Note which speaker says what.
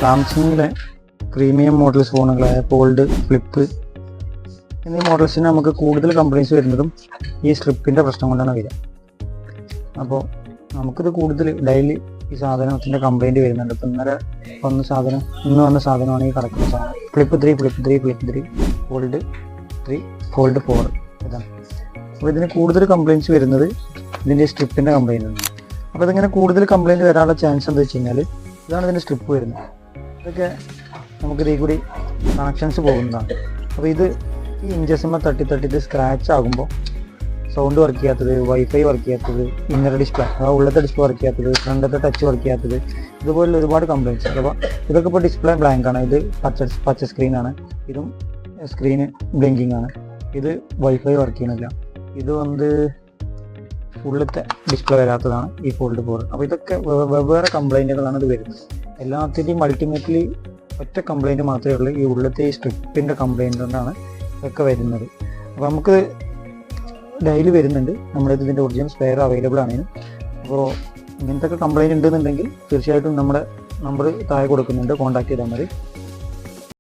Speaker 1: സാംസങ്ങിലെ premium model ഫോണുകളായ fold, flip എന്നീ മോഡൽസിന് നമുക്ക് കൂടുതൽ കംപ്ലയിൻസ് വരുന്നതും ഈ സ്ട്രിപ്പിൻ്റെ പ്രശ്നം കൊണ്ടാണ് വരിക. അപ്പോൾ നമുക്കിത് കൂടുതൽ ഡെയിലി ഈ സാധനത്തിൻ്റെ കംപ്ലയിൻറ്റ് വരുന്നുണ്ട്. ഇപ്പോൾ ഇന്ന് വന്ന സാധനമാണ് ഈ കിടക്കുന്ന സാധനം. ഫ്ലിപ്പ് 3, ഫോൾഡ് 3, ഫോൾഡ് 4 ഇതാണ്. അപ്പോൾ ഇതിന് കൂടുതൽ കംപ്ലയിൻസ് വരുന്നത് ഇതിൻ്റെ സ്ട്രിപ്പിൻ്റെ കംപ്ലയിൻ്റ് ആണ്. അപ്പോൾ ഇതിങ്ങനെ കൂടുതൽ കംപ്ലയിൻറ്റ് വരാനുള്ള ചാൻസ് എന്താ വെച്ച് കഴിഞ്ഞാൽ, ഇതാണ് ഇതിൻ്റെ സ്ട്രിപ്പ് വരുന്നത്. ഇതൊക്കെ നമുക്ക് ഇതിൽ കൂടി കണക്ഷൻസ് പോകുന്നതാണ്. അപ്പോൾ ഇത് ഈ ഇഞ്ചസിന്മേൽ തട്ടി ഇത് സ്ക്രാച്ച് ആകുമ്പോൾ സൗണ്ട് വർക്ക് ചെയ്യാത്തത്, വൈഫൈ വർക്ക് ചെയ്യാത്തത്, ഇന്നർ ഡിസ്പ്ലേ ഉള്ളത്തെ ഡിസ്പ്ലേ വർക്ക് ചെയ്യാത്തത്, ഫ്രണ്ടത്തെ ടച്ച് വർക്ക് ചെയ്യാത്തത്, ഇതുപോലുള്ള ഒരുപാട് കംപ്ലയിൻറ്റ്സ്. അപ്പോൾ ഇതൊക്കെ ഇപ്പോൾ ഡിസ്പ്ലേ ബ്ലാങ്ക് ആണ്. ഇത് പച്ച സ്ക്രീനാണ്. ഇതും സ്ക്രീന് ബ്ലിങ്കിങ് ആണ്. ഇത് വൈഫൈ വർക്ക് ചെയ്യണില്ല. ഇത് ഉള്ളത്തെ ഡിസ്പ്ലേ വരാത്തതാണ് ഈ ഫോൾഡ് 4. അപ്പോൾ ഇതൊക്കെ വെവ്വേറെ കംപ്ലയിൻറ്റുകളാണ് ഇത് വരുന്നത്. എല്ലാത്തിൻ്റെയും അൾട്ടിമേറ്റ്ലി ഒറ്റ കംപ്ലയിൻറ്റ് മാത്രമേ ഉള്ളൂ. ഈ ഉള്ളത്തെ ഈ സ്ട്രിപ്പിൻ്റെ കംപ്ലയിൻ്റ് കൊണ്ടാണ് ഇതൊക്കെ വരുന്നത്. അപ്പോൾ നമുക്ക് ഡെയിലി വരുന്നുണ്ട്. നമ്മുടെ ഇതിൻ്റെ ഒറിജിനൽ സ്പെയർ അവൈലബിൾ ആണ്. അപ്പോൾ ഇങ്ങനത്തെ ഒക്കെ കംപ്ലയിൻറ്റ് ഉണ്ടെന്നുണ്ടെങ്കിൽ തീർച്ചയായിട്ടും നമ്മുടെ നമ്പർ താഴെ കൊടുക്കുന്നുണ്ട്, കോൺടാക്ട് ചെയ്താൽ മതി.